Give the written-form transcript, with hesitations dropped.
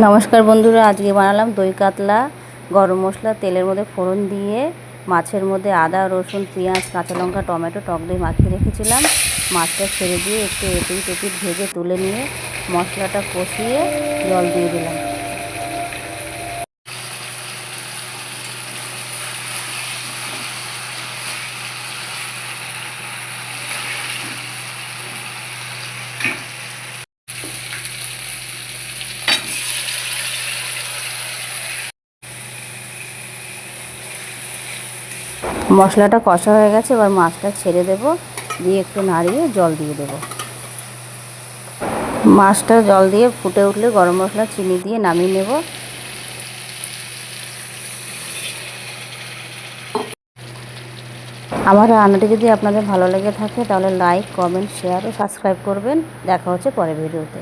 নমস্কার বন্ধুরা, আজকে বানালাম দই কাতলা। গরম মশলা তেলের মধ্যে ফোড়ন দিয়ে মাছের মধ্যে আদা রসুন পেঁয়াজ কাঁচা লঙ্কা টমেটো টক দই মাখিয়ে রেখেছিলাম। মাছটা ছেড়ে দিয়ে একটু এপিট ওপিট ভেজে তুলে নিয়ে মশলাটা কষিয়ে জল দিয়ে দিলাম। মশলাটা কষা হয়ে গেছে, এবার মাছটা ছেড়ে দেব, দিয়ে একটু নাড়িয়ে জল দিয়ে দেব। মাছটা জল দিয়ে ফুটে উঠলে গরম মশলা চিনি দিয়ে নামিয়ে নেব। আমার রান্নাটি যদি আপনাদের ভালো লেগে থাকে তাহলে লাইক কমেন্ট শেয়ার ও সাবস্ক্রাইব করবেন। দেখা হচ্ছে পরের ভিডিওতে।